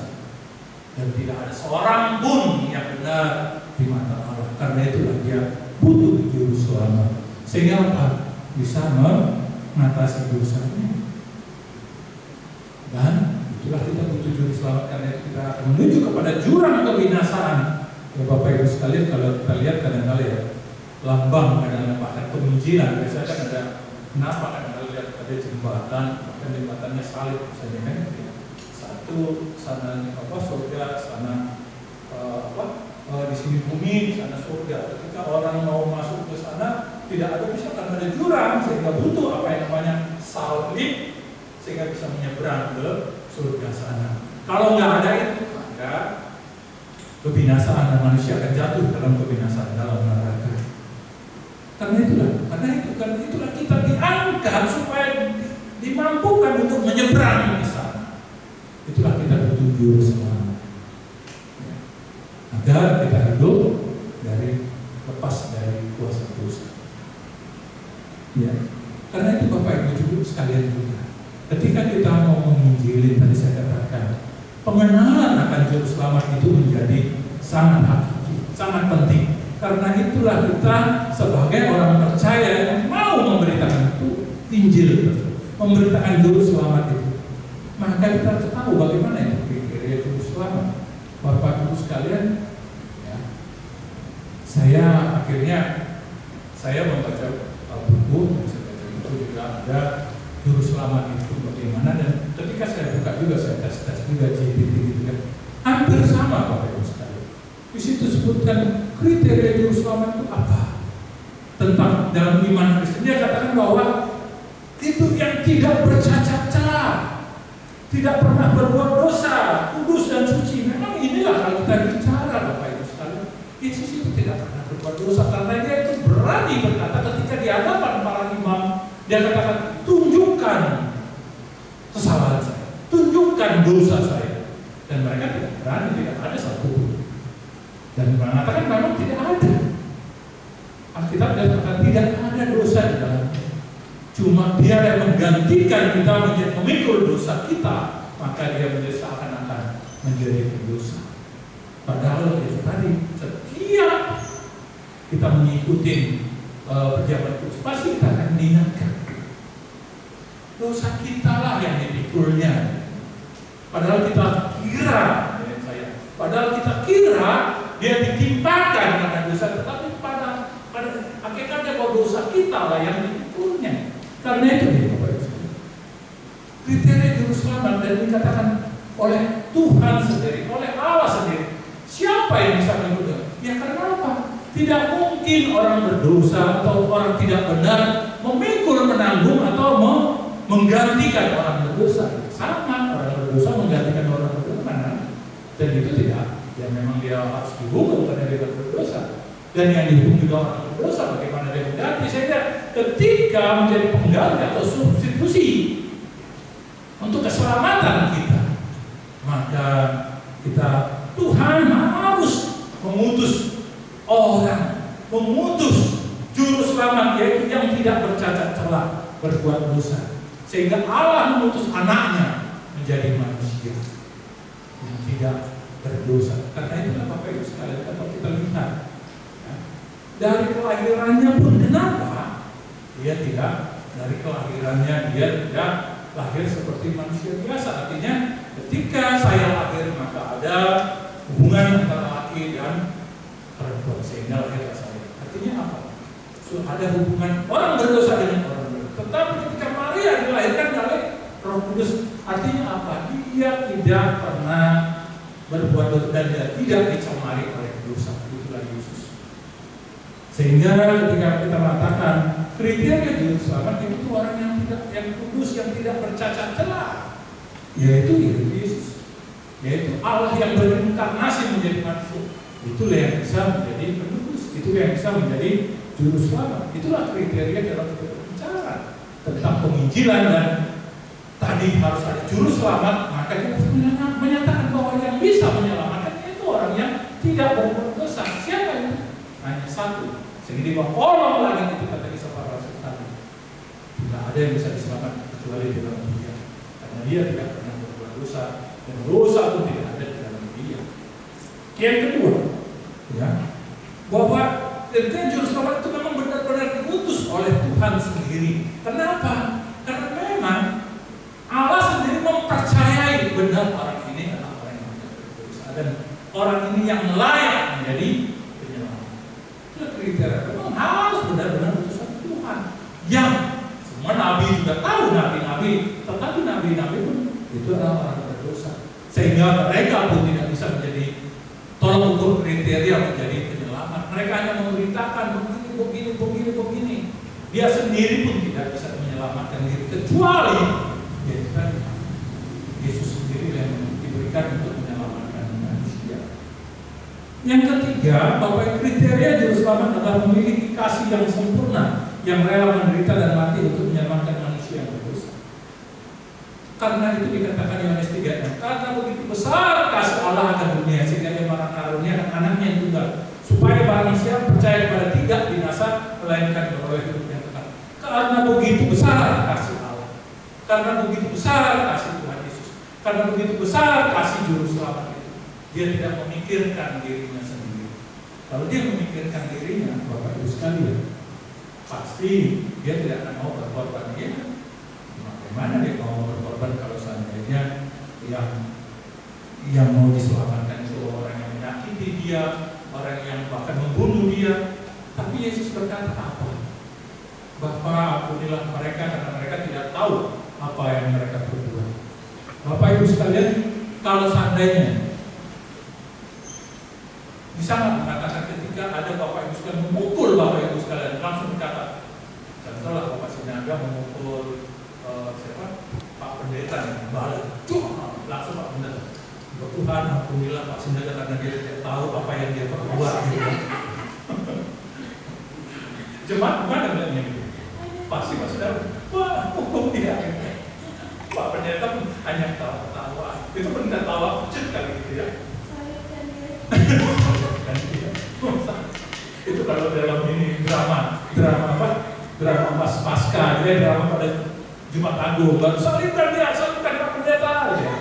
dan tidak ada seorang pun yang benar di mata Allah. Karena itulah dia butuh juru selamat, sehingga apa? Bisa mengatasi dosanya. Dan itulah kita butuh juru selamat, karena itu kita akan menuju kepada jurang kebinasaan. Ya Bapak Ibu sekalian, kalau kita lihat kadang-kadang ya, lambang kadang-kadang bahkan penginjilan biasanya kan ada kenapa kadang-kadang lihat ada jembatan, bahkan jembatannya salib misalnya kan, satu sana surga, sana di sini bumi, di sana surga. Ketika orang mau masuk ke sana tidak ada, bisa karena ada jurang, sehingga butuh apa yang namanya salib sehingga bisa menyeberang ke surga sana. Kalau nggak ada itu, maka kebinasaan dan manusia akan jatuh dalam kebinasaan, dalam neraka. Karena itulah kita diangkat supaya dimampukan untuk menyeberang ke sana. Itulah kita butuh juru selamat, agar kita hidup lepas dari kuasa dosa. Ya, karena itu Bapak Ibu sekalian juga, ketika kita mau menginjili, tadi saya katakan, pengenalan akan juru selamat itu menjadi sangat hakiki, sangat penting. Karena itulah kita sebagai orang percaya yang mau memberitakan itu Injil, memberitakan juru selamat itu, maka kita harus tahu bagaimana itu kriteria juru selamat. Bapak Ibu sekalian, ya, saya membaca buku, saya baca itu juga ada juru selamat itu bagaimana, dan ketika saya buka juga, saya tes juga GPT gitu kan, hampir sama Bapak Ibu sekalian. Di situ sebutkan kriteria juru selamat itu apa? Tentang dalam iman Kristen, dia katakan bahwa itu yang tidak bercacat celah, tidak pernah berbuat dosa, kudus dan suci. Memang inilah kalau kita bicara Bapak Ibu sekalian, Yesus itu tidak pernah berbuat dosa, karena dia itu berani berkata ketika di hadapan para imam, dia katakan, tunjukkan kesalahan saya, tunjukkan dosa saya, dan mereka tidak berani, tidak ada satupun. Dan mengatakan memang tidak ada. Alkitab katakan tidak ada dosa di dalamnya. Cuma dia yang menggantikan kita menjadi memikul dosa kita, maka dia menjadi seakan-akan menjadi pendosa. Padahal itu tadi, setiap kita mengikuti pejabat kudus, pasti kita akan diingatkan dosa kita lah yang dipikulnya. Padahal kita kira dia ditimpakan karena dosa, tetapi pada hakikatnya bahwa dosa kita lah yang dipikulnya. Karena itu dia Bapak Ibu sekalian, kriteria juru selamat dan dikatakan oleh Tuhan sendiri, oleh Allah sendiri. Siapa yang bisa mengikuti? Ya karena apa? Tidak mungkin orang berdosa atau orang tidak benar memikul, menanggung atau menggantikan orang berdosa. Sama orang berdosa menggantikan orang berdosa, dan itu tidak. Ya memang dia harus dihukum karena dia berdosa, dan yang dihukum juga orang berdosa. Bagaimana dia mengganti? Sehingga ketika menjadi pengganti atau substitusi untuk keselamatan kita, maka Tuhan harus mengutus orang, mengutus juru selamat, yaitu yang tidak bercacat celah berbuat dosa, sehingga Allah mengutus anaknya menjadi manusia yang tidak berdosa. Karena itulah Bapak Ibu sekalian, kalau kita lihat ya, dari kelahirannya pun kenapa dia tidak lahir seperti manusia biasa. Artinya ketika saya lahir maka ada hubungan antara laki dan perempuan sehingga lahirlah saya. Artinya apa? So, ada hubungan orang berdosa dengan orang berdosa. Tetapi ketika Maria dilahirkan oleh Roh Kudus, artinya apa? Dia tidak pernah berbuat dosa dan dia tidak dicemari oleh dosa. Itulah Yesus. Sehingga ketika kita mengatakan kriteria juru selamat itu orang yang kudus, yang tidak bercacat celah, yaitu Yesus, yaitu Allah yang berinkarnasi menjadi manusia. Itulah yang bisa menjadi penebus, itulah yang bisa menjadi juru selamat. Itulah kriteria dalam kita berbicara tentang penginjilan dan tadi harus ada juru selamat, maka kita harus menyatakan bahwa yang bisa menyelamatkan itu orang yang tidak berbuat dosa. Siapa itu? Hanya satu. Sehingga dibawa lagi itu kata kisah para rasul tadi. Tidak ada yang bisa diselamatkan kecuali di dalam Dia, karena Dia tidak pernah berbuat dosa dan dosa pun tidak ada di dalam Dia. Yang kedua, ya, bahwa juru selamat itu memang benar-benar diutus oleh Tuhan sendiri. Kenapa? Karena memang Allah sendiri mempercayai benar orang ini adalah orang yang tidak berdosa dan orang ini yang layak menjadi penyelamat. Itu kriteria memang harus benar-benar utusan Tuhan. Yang semua nabi juga tahu nabi-nabi, tetapi nabi-nabi pun itu adalah orang yang berdosa. Sehingga mereka pun tidak bisa menjadi tolong ukur kriteria menjadi penyelamat. Mereka hanya memberitakan begini. Dia sendiri pun tidak bisa menyelamatkan diri kecuali Yesus sendiri yang diberikan untuk menyelamatkan manusia. Yang ketiga, bahwa kriteria juru selamat adalah memiliki kasih yang sempurna, yang rela menderita dan mati untuk menyelamatkan manusia yang berdosa. Karena itu dikatakan di Yohanes 3, karena begitu besar kasih Allah akan dunia sehingga Dia mengaruniakan anaknya yang tunggal, supaya barang siapa percaya kepada tidak binasa melainkan beroleh hidup yang kekal. Karena begitu besar kasih Allah, karena begitu besar kasih Tuhan Yesus, karena begitu besar kasih juru selamat itu, Dia tidak memikirkan dirinya sendiri. Kalau Dia memikirkan dirinya, Bapak Ibu sekalian, pasti Dia tidak akan mau berkorban. Dia bagaimana Dia mau berkorban kalau seandainya yang mau diselamatkan itu orang yang menyakiti Dia, orang yang bahkan membunuh Dia. Tapi Yesus berkata apa? Bapa, ampunilah mereka karena mereka tidak tahu apa yang mereka berbuat. Bapak Ibu sekalian, kalau seandainya bisa nggak mengatakan ketika ada Bapak Ibu sekalian memukul Bapak Ibu sekalian langsung berkata, contohlah Bapak Sinaga memukul siapa? Pak Pendeta yang balik, langsung Pak Pendeta. Tuhan ampunilah Pak Sinaga karena dia tidak tahu apa yang dia perbuat. Jemaat mana bilangnya gitu? Pasti Pak Saudara, wah hukum dia. Pak Pendeta hanya tawa. Itu pendeta tawa kecil kali gitu ya. Itu kalau dalam ini drama apa? Drama pasca, dia drama pada Jumat Agung. Baru salibkan Pak Pendeta. Ya.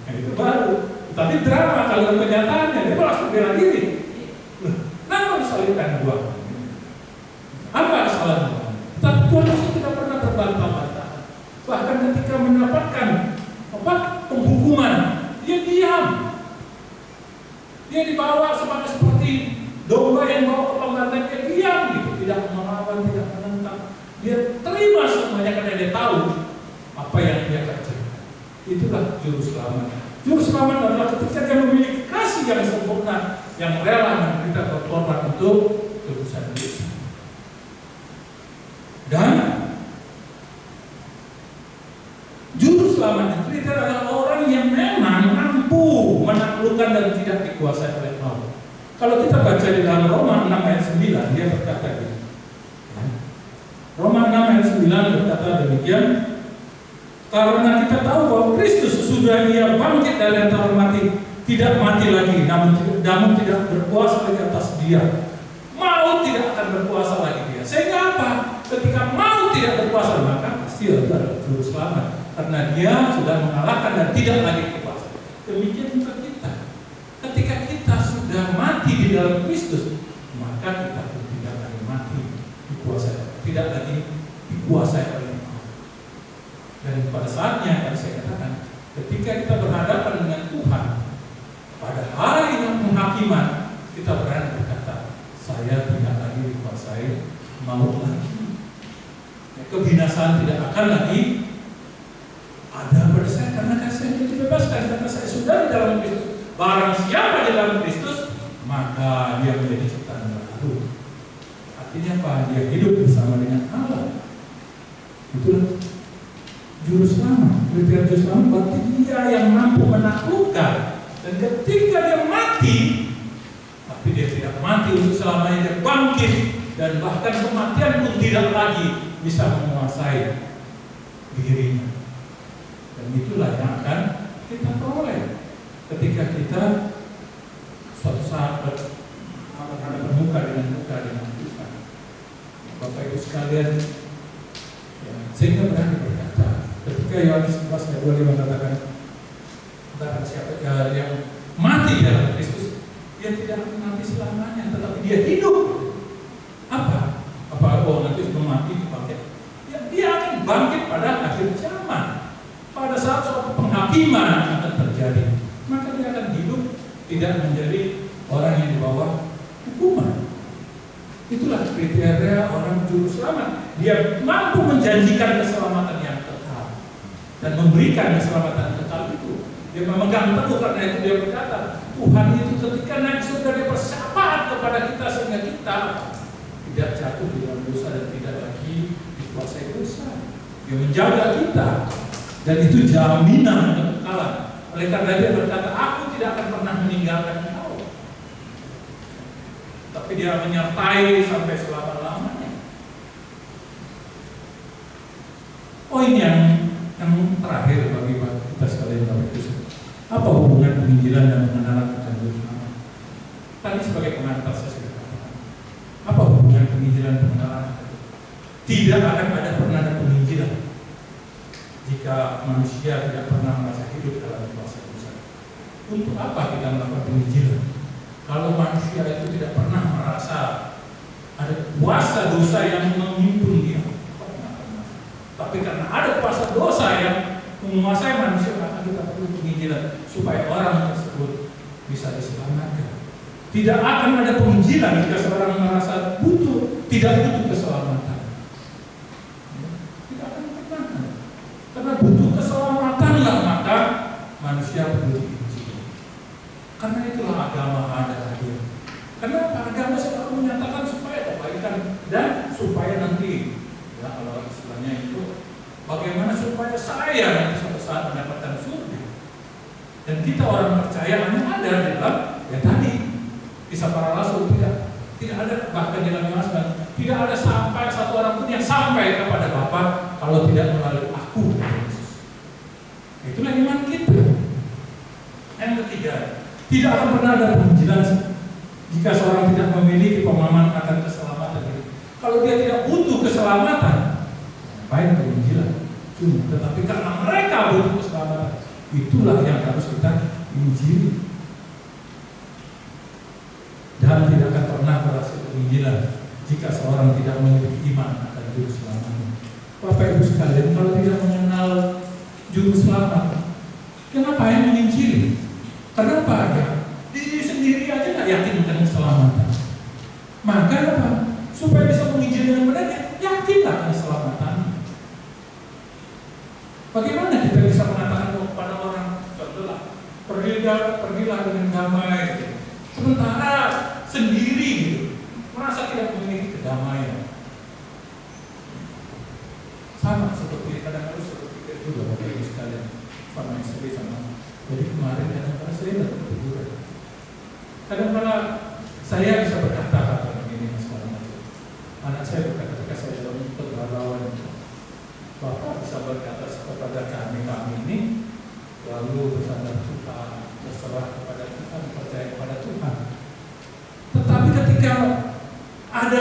Nah, itu baru. Tapi drama kalau kenyataannya dia langsung bela diri. Kenapa disalibkan gua? Apa kesalahan Tuhan? Tapi Tuhan Yesus tidak pernah terbantah-bantah. Bahkan ketika mendapatkan penghukuman, dia diam. Dia dibawa seperti domba yang bawa ke pembantaian, dia diam gitu, tidak melawan, tidak menentang. Dia terima semuanya karena dia tahu apa yang dia kerjakan. Itulah juru selamat. Juru selamat adalah ketika dia memiliki kasih yang sempurna, yang rela menderita berkorban untuk tebusan dosa. Dan juru selamat itu adalah orang yang memang mampu menaklukkan dan tidak dikuasai oleh maut. Kalau kita baca di dalam Roma 6 ayat 9, dia berkata gitu. Roma 6 ayat 9 berkata demikian, karena kita tahu bahwa Kristus sesudah Dia bangkit dari antara mati, tidak mati lagi, namun tidak berkuasa lagi atas dia. Maut tidak akan berkuasa lagi dia. Sehingga apa? Ketika maut tidak berkuasa, maka pasti ada juru selamat, karena dia sudah mengalahkan dan tidak lagi berkuasa. Demikian juga kita. Ketika kita sudah mati di dalam Kristus, maka kita pun tidak lagi mati dikuasai, tidak lagi dikuasai oleh maut. Dan pada saatnya, yang saya katakan, ketika penghakiman, kita berani berkata, saya tidak lagi dikuasai maut lagi. Kebinasaan tidak akan lagi ada pada saya karena kasih itu dibebaskan, karena saya sudah di dalam Kristus. Barang siapa di dalam Kristus, maka dia menjadi ciptaan baru. Artinya apa? Dia hidup bersama dengan Allah. Itulah juru selamat. Kriteria juru selamat berarti dia yang mampu menaklukkan. Dan ketika dia mati, tapi dia tidak mati untuk selamanya, dia bangkit. Dan bahkan kematian pun tidak lagi bisa menguasai dirinya. Dan itulah yang akan kita peroleh ketika kita suatu saat bermuka dengan Tuhan. Bapak Ibu sekalian, ya, sehingga berani berkata ketika Yohanes 11 ayat 25 mengatakan, barang siapa yang mati dalam Kristus, dia tidak akan mati selamanya, tetapi dia hidup. Apa? Nanti sebelum mati dibangkit. Ya, dia akan bangkit pada akhir zaman. Pada saat suatu penghakiman akan terjadi, maka dia akan hidup, tidak menjadi orang yang di bawah hukuman. Itulah kriteria orang juru selamat. Dia mampu menjanjikan keselamatan yang kekal dan memberikan keselamatan kekal itu. Dia memegang teguh, karena itu dia berkata, Tuhan itu ketika naik surga dia bersyafaat kepada kita sehingga kita tidak jatuh di dalam dosa dan tidak lagi dikuasai dosa. Dia menjaga kita, dan itu jaminan kekekalan. Oleh karena dia berkata, aku tidak akan pernah meninggalkan kau, tapi dia menyertai sampai selama-lamanya. Poin yang terakhir bagi kita sekalian, Bapak Ibu, apa hubungan penginjilan dan pengenalan akan juru selamat? Tadi sebagai pengantar saya sudah katakan, apa hubungan penginjilan dan pengenalan? Tidak akan pernah ada penginjilan jika manusia tidak pernah merasa hidup dalam kuasa dosa. Untuk apa kita melakukan penginjilan? Kalau manusia itu tidak pernah merasa ada kuasa dosa yang memimpin dia, tapi karena ada kuasa dosa yang menguasai manusia, maka kita perlu penginjilan supaya orang tersebut bisa diselamatkan. Tidak akan ada penginjilan jika seorang merasa tidak butuh keselamatan. Tidak akan pernah. Karena butuh keselamatanlah maka manusia perlu diinjil. Karena itulah agama ada hadir. Kenapa agama selalu menyatakan supaya kebaikan dan supaya nanti, ya kalau istilahnya itu, bagaimana supaya saya nanti suatu saat mendapatkan surga. Dan kita orang percaya hanya ada di dalam, ya tadi kisah para rasul tidak ada, bahkan di dalam Yohanes tidak ada sampai satu orang pun yang sampai kepada Bapa kalau tidak melalui aku, Yesus. Itulah iman kita. Yang ketiga, tidak akan pernah ada penginjilan jika seorang tidak memiliki pemahaman akan keselamatan diri. Kalau dia tidak butuh keselamatan, ngapain penginjilan? Tetapi karena mereka butuh keselamatan, itulah yang harus kita injili. Dan tidak akan pernah berhasil penginjilan jika seorang tidak memiliki iman akan juru selamatnya. Bapak Ibu sekalian, kalau tidak mengenal juru selamat, kenapa yang menginjili? Kenapa ya? Diri sendiri aja nggak yakin dengan keselamatan. Maka apa? Supaya bisa menginjili dengan benar, yakinlah keselamatan. Bagaimana kita bisa mengatakan kepada orang, contohlah, pergilah dengan damai, sementara sendiri gitu, merasa tidak memiliki kedamaian. Sama seperti kadang-kadang seperti itu juga Bapak Ibu sekalian, sama istri sama. Jadi kemarin kadang-kadang saya dapat teguran. Kadang-kadang saya bisa berkata begini masalah itu. Anak saya berkata ketika saya dalam pergaulan itu, Bapak bisa berkata kepada kami ini, lalu bersandar Tuhan, berserah kepada Tuhan, percaya kepada Tuhan. Tetapi ketika ada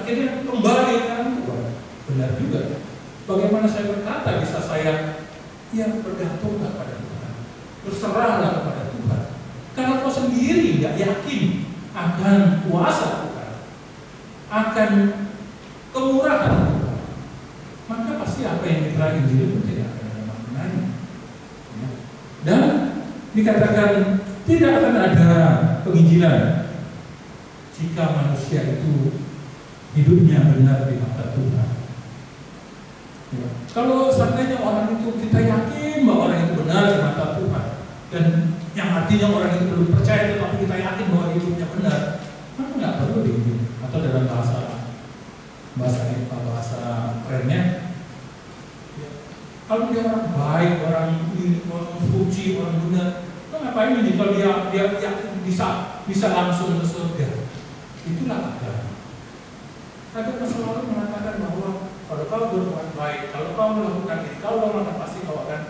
akhirnya kembali kan Tuhan, benar juga. Bagaimana saya berkata bisa saya bergantunglah pada Tuhan, berserahlah kepada Tuhan. Karena kau sendiri nggak yakin akan kuasa Tuhan, akan kemurahan Tuhan, maka pasti apa yang kita injil itu tidak akan ada maknanya. Dan dikatakan Tidak akan ada penginjilan jika manusia itu hidupnya benar di mata Tuhan. Ya. Kalau seandainya orang itu kita yakin bahwa orang itu benar di mata Tuhan, dan yang artinya orang itu belum percaya tetapi kita yakin bahwa hidupnya benar, maka nggak perlu diinjil. Atau dalam bahasa kerennya, ya, kalau dia orang baik, orang suci, orang benar, ngapain ini kalau dia bisa langsung ke surga? Itulah agama. Agama selalu mengatakan bahwa kalau kau berbuat baik, kalau kau melakukan ini, maka pasti kau akan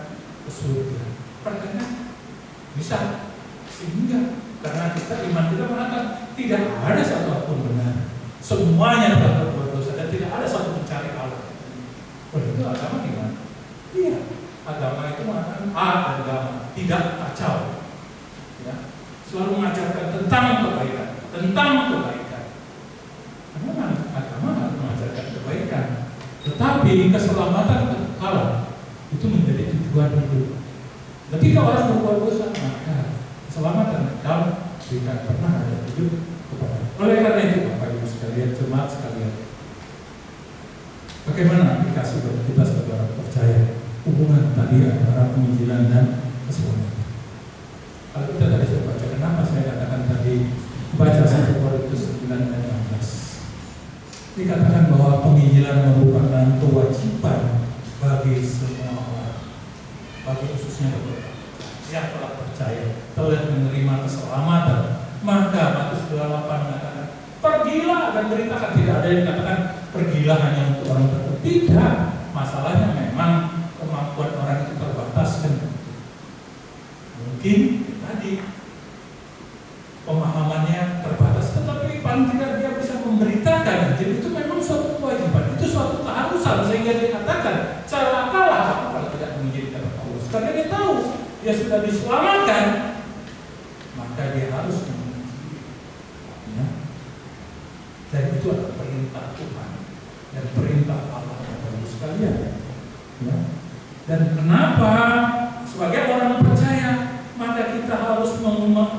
ke surga. Pertanyaan bisa? Sehingga karena iman kita mengatakan tidak ada satu apapun benar, semuanya telah berbuat dosa dan tidak ada satu mencari Allah. Itu agama gimana? Iya, agama itu mengatakan A dan agama tidak kacau. Ya, selalu mengajarkan tentang kebaikan, Karena agama harus mengajarkan kebaikan, tetapi keselamatan kekal itu menjadi tujuan hidup. Ketika orang berbuat dosa, maka keselamatan kekal tidak pernah ada hidup kepada. Oleh karena itu, Bapak Ibu sekalian, jemaat sekalian, bagaimana aplikasi bagi kita sebagai orang percaya hubungan tadi antara penginjilan dan keselamatan? Kalau kita tadi sudah baca, kenapa saya katakan tadi baca 1 Korintus 9 ayat 16? Dikatakan bahwa penginjilan merupakan kewajiban bagi semua orang, bagi khususnya yang telah percaya, telah menerima keselamatan. Maka Matius 28 mengatakan, pergilah dan beritakan. Tidak ada yang dikatakan pergilah hanya untuk orang tertentu. Tidak, masalahnya memang kemampuan orang itu terbatas kan. Mungkin tadi pemahamannya terbatas, tetapi paling tidak dia bisa memberitakan. Jadi itu memang suatu kewajiban, itu suatu keharusan, sehingga dikatakan celakalah kalau tidak menjadi kata Paulus. Karena dia tahu dia sudah diselamatkan, maka dia harus menginjili. Ya. Dan itu adalah perintah Tuhan dan perintah Allah Bapak Ibu sekalian. Ya. Dan kenapa sebagai orang percaya maka kita harus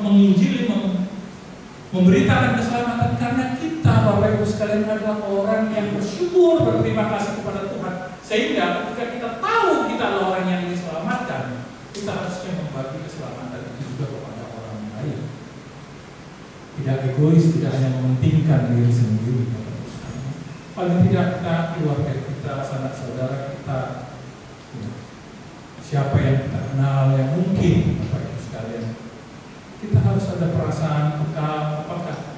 menginjili, memberitakan keselamatan, karena kita Bapak Ibu sekalian adalah orang yang bersyukur, berterima kasih kepada Tuhan, sehingga ketika kita tahu kita adalah orang yang diselamatkan, kita harusnya membagi keselamatan itu juga kepada orang lain. Tidak egois, tidak hanya mementingkan diri sendiri. Paling tidak kita, keluarga kita, sanak saudara kita, siapa yang kita kenal yang mungkin Bapak Ibu sekalian, kita harus ada perasaan apakah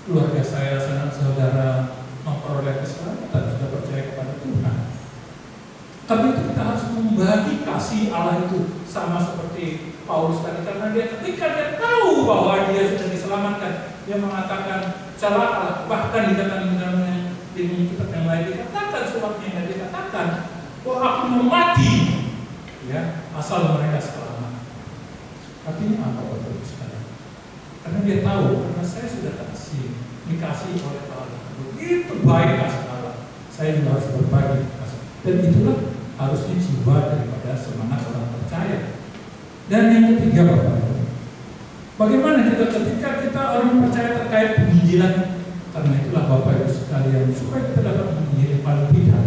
keluarga saya, sanak saudara memperoleh keselamatan, sudah percaya kepada Tuhan. Tapi itu kita harus membagi kasih Allah itu, sama seperti Paulus tadi, karena dia ketika dia tahu bahwa dia sudah diselamatkan, dia mengatakan celakalah. Bahkan dikatakan di kitab yang lain dikatakan, suratnya yang dikatakan bahwa aku mau mati, ya, asal mereka selamat. Artinya apa Bapak Ibu sekalian? Karena dia tahu, karena saya sudah dikasih oleh Allah, begitu baik kasih Allah, saya juga harus berbagi kasih. Dan itulah harusnya jiwa daripada semangat orang percaya. Dan yang ketiga Bapak Ibu, bagaimana ketika kita orang percaya terkait penginjilan? Karena itulah Bapak Ibu sekalian, supaya kita dapat menginjil paling tidak,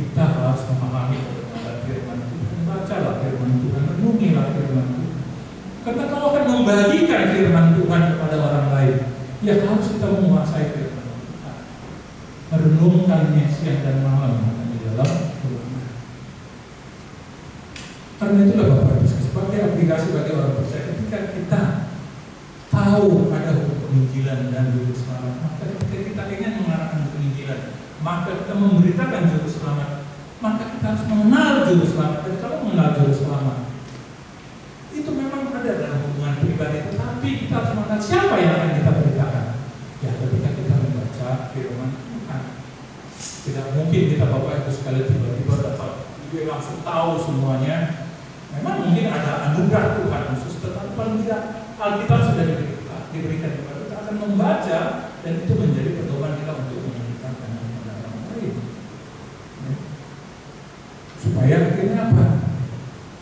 kita harus memahami kebenaran firman Tuhan. Bacalah firman Tuhan, renungilah firman Tuhan. Karena kalau akan membagikan firman Tuhan kepada orang lain, ya harus kita menguasai firman Tuhan, merenungkannya siang dan malam di dalam Tuhan. Karena itulah Bapak Ibu, sebagai aplikasi bagi orang percaya, ketika kita tahu ada hukum penginjilan dan juru selamat, maka ketika kita ingin mengarahkan penginjilan, maka kita memberitakan juru selamat, maka kita harus mengenal juru selamat. Dan kalau mengenal juru selamat, itu memang ada dalam hubungan pribadi, tetapi kita harus mengenal siapa yang akan kita beritakan. Ya, ketika kita membaca firman Tuhan, tidak mungkin kita Bapak Ibu sekalian tiba-tiba dapat dia langsung tahu semuanya. Memang mungkin ada anugerah Tuhan khusus, tetapi paling tidak Alkitab sudah diberikan kepada kita, akan membaca, dan itu menjadi pedoman kita untuk memberitakan kepada orang lain. Supaya akhirnya apa?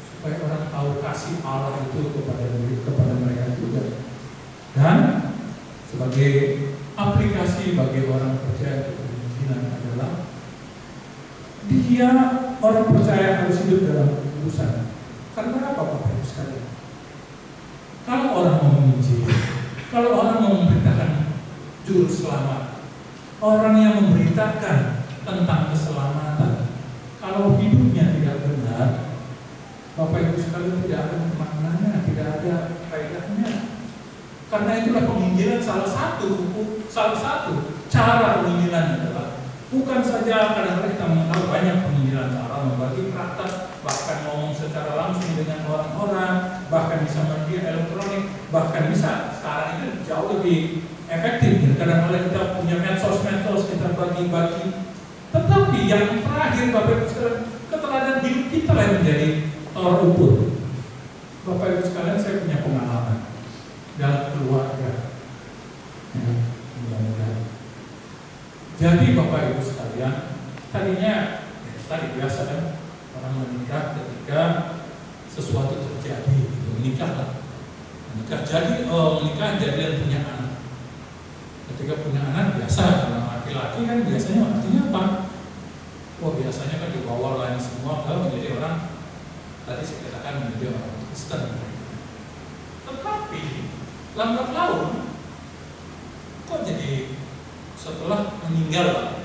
Supaya orang tahu kasih Allah itu kepada mereka sebagai aplikasi bagi orang percaya untuk penginjilan adalah dia orang percaya harus hidup dalam kekudusan. Karena apa Bapak Ibu sekalian? Kalau orang mau menginjil, kalau orang mau memberitakan juru selamat, orang yang memberitakan tentang keselamatan, kalau hidupnya tidak benar, Bapak Ibu sekalian tidak akan maknanya, tidak ada faedahnya. Karena itulah penginjilan salah satu cara penginjilan adalah bukan saja kadang-kadang kita mengenal banyak penginjilan cara membagi praktek, bahkan ngomong secara langsung dengan orang-orang, bahkan bisa media elektronik, bahkan bisa sekarang itu jauh lebih efektif. Kadang-kadang kita punya medsos kita bagi-bagi. Tetapi yang terakhir Bapak Ibu sekalian, keteladanan hidup kita yang menjadi tolak ukur. Bapak Ibu sekalian, saya punya pengalaman dalam keluarga. Ya, mudah-mudahan. Jadi Bapak Ibu sekalian, tadinya tadi biasa kan orang menikah ketika sesuatu terjadi, menikah. Jadi menikah jadi dan punya anak. Ketika punya anak biasa, kalau laki-laki kan biasanya artinya apa? Wah biasanya kan dibawa lain semua kalau menjadi orang tadi saya katakan menjadi orang Kristen. Tetapi lambat laun kok jadi setelah meninggal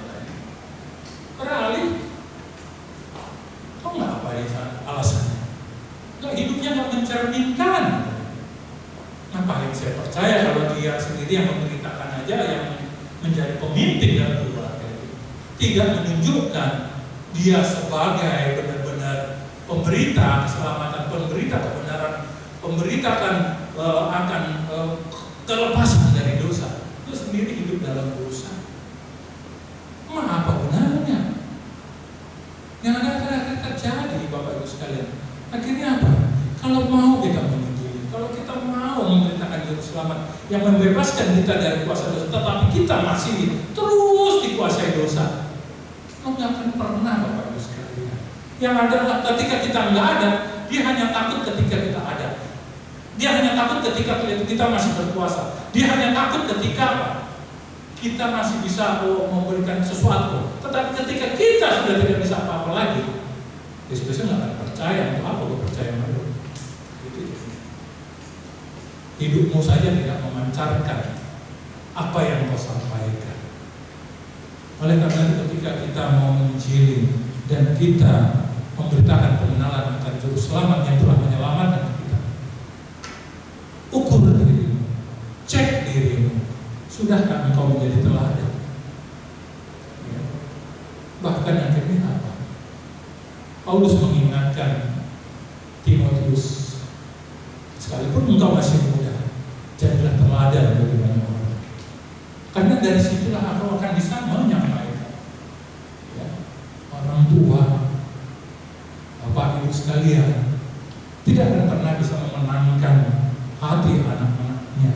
beralih, kok nggak apa ya alasannya? Nggak, hidupnya nggak mencerminkan. Ngapain saya percaya kalau dia sendiri yang memberitakan aja, yang menjadi pemimpin dalam keluarga itu tidak menunjukkan dia sebagai benar-benar pemberita keselamatan, pemberita kebenaran, pemberitakan akan kelepasan dari dosa. Itu sendiri hidup dalam dosa. Apa benarnya? Yang ada terjadi Bapak Ibu sekalian. Akhirnya apa? Kalau mau kita menginjili, kalau kita mau memberitakan juru selamat yang membebaskan kita dari kuasa dosa, tetapi kita masih terus dikuasai dosa, nggak akan pernah Bapak Ibu sekalian. Yang adalah ketika kita nggak ada, dia hanya takut ketika kita ada. Dia hanya takut ketika kita masih berkuasa. Dia hanya takut ketika apa? Kita masih bisa memberikan sesuatu. Tetapi ketika kita sudah tidak bisa apa-apa lagi, dia sebenarnya nggak akan percaya. Untuk apa gue percaya sama lu? Hidupmu saja tidak memancarkan apa yang kau sampaikan. Oleh karena itu ketika kita mau menginjili dan kita memberitakan pengenalan akan juru selamat yang telah menyelamatkan kita, ukur dirimu, cek dirimu, sudahkah engkau menjadi teladan? Ya. Bahkan akhirnya apa? Paulus mengingatkan Timotius, sekalipun engkau masih muda, jadilah teladan bagi banyak orang. Karena dari situlah aku akan bisa menyampaikan. Ya. Orang tua, Bapak Ibu sekalian, tidak akan pernah bisa memenangkan hati anak-anaknya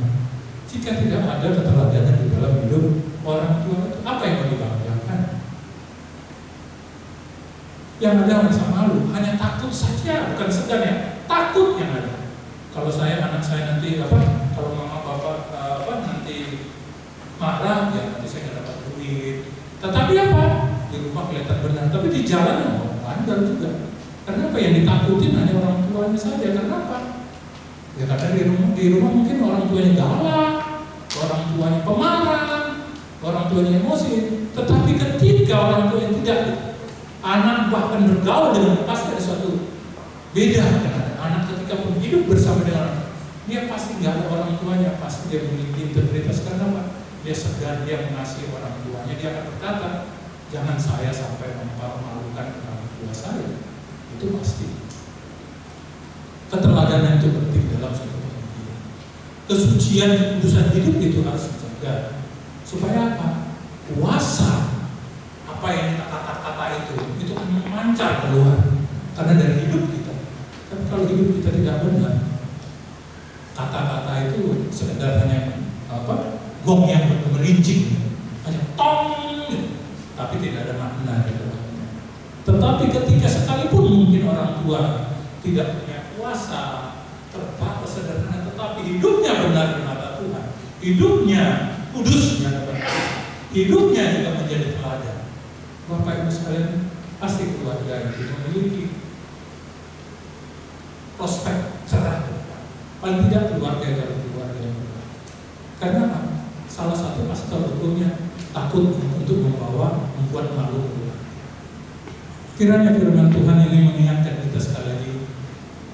jika tidak ada keteladanan di dalam hidup orang tua itu. Apa yang mau dibanggakan? Yang ada merasa malu, hanya takut saja, bukan segan ya, takut yang ada. Kalau anak saya nanti kalau mama bapak nanti marah, ya nanti saya nggak dapat duit. Tetapi apa? Di rumah kelihatan benar, tapi di jalan mau bandel juga. Karena apa? Yang ditakutin hanya orang tuanya saja. Kenapa? Ya karena di rumah mungkin orang tuanya galak, orang tuanya pemarah, orang tuanya emosi. Tetapi ketika orang tuanya tidak, anak bahkan bergaul dengan pasti ada suatu beda dengan anak ketika pun hidup bersama dengan dia pasti nggak ada orang tuanya, pasti dia memiliki integritas. Karena apa? Dia segan, dia mengasihi orang tuanya. Dia akan berkata, jangan saya sampai mempermalukan orang tua saya. Itu pasti. Keteladanan itu penting dalam suatu pendidikan. Kesucian kekudusan hidup itu harus dijaga. Supaya apa? Kuasa apa yang kita kata-kata itu akan memancar keluar. Karena dari hidup kita. Tapi kalau hidup kita tidak benar, kata-kata itu sekedar hanya gong yang merincing, hanya tong, tapi tidak ada makna di dalamnya. Tetapi ketika sekalipun mungkin orang tua tidak punya kuasa, terbatas sederhana, tetapi hidupnya benar di mata Tuhan, hidupnya kudus di hadapan Tuhan. Hidupnya juga menjadi teladan. Bapak Ibu sekalian, pasti keluarga itu memiliki prospek cerah. Paling tidak keluarga dari keluarga yang berkah. Karena apa? Salah satu pastor hukumnya takut untuk membuat malu keluarga. Kiranya firman Tuhan ini mengingatkan kita sekali lagi,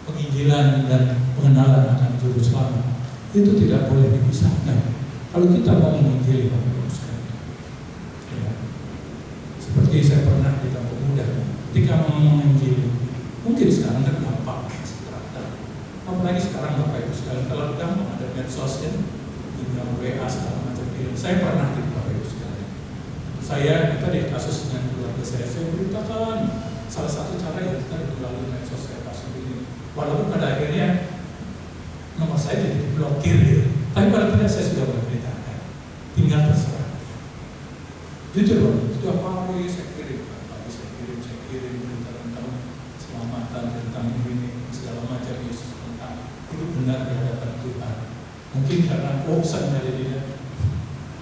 penginjilan dan pengenalan akan juru selamat itu tidak boleh dipisahkan. Kalau kita mau menginjili, ya. Seperti saya pernah di kampung muda, ketika mau menginjili, mungkin sekarang kan gampang, apalagi sekarang Bapak Ibu sekalian, kalau gampang ada medsos ya, email WA segala macam. Saya pernah di Bapak Ibu sekalian. Saya tadi kasus dengan keluarga saya beritakan salah satu cara yang kita melalui medsos saya kasih ini. Walaupun pada akhirnya nomor saya jadi blokir gitu. Tapi pada tidak saya sudah memberitakan. Tinggal terserah. Jujur, setiap hari saya kirim berita tentang keselamatan, tentang ini segala macam Yesus, tentang hidup benar di hadapan Tuhan. Mungkin karena bosan dari dia.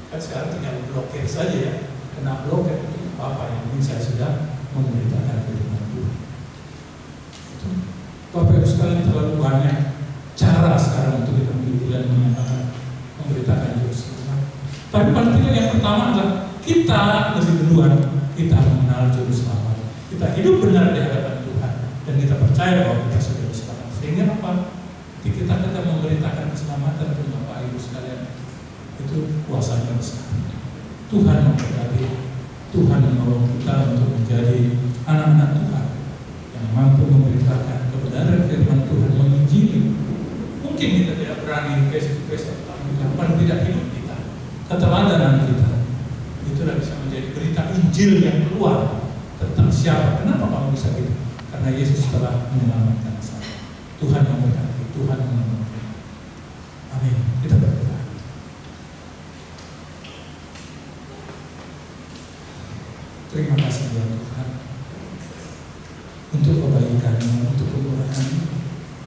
Kan sekarang tinggal blokir saja ya. Kena blokir itu apa yang ini saya sudah memberitakan firman Tuhan. Bapak Ibu sekalian, terlalu banyak cara sekarang untuk kita menginjil dan menyatakan memberitakan Yesus. Tapi paling tidak yang pertama adalah kita lebih duluan kita mengenal juru selamat. Kita hidup benar di hadapan Tuhan dan kita percaya bahwa kita sudah diselamatkan. Sehingga apa? Kita memberitakan keselamatan kepada Bapak Ibu sekalian, itu kuasanya besar. Tuhan memberkati, Tuhan menolong kita untuk menjadi anak-anak Tuhan yang mampu memberitakan kebenaran firman Tuhan, menginjili. Mungkin kita tidak berani face to face, tapi paling tidak hidup kita, keteladanan kita, itulah bisa menjadi berita Injil yang keluar tentang siapa. Kenapa kamu bisa gitu? Karena Yesus telah menyelamatkan saya. Tuhan memberkati, Tuhan menolong. Amin. Kita berdoa. Terima kasih ya Tuhan.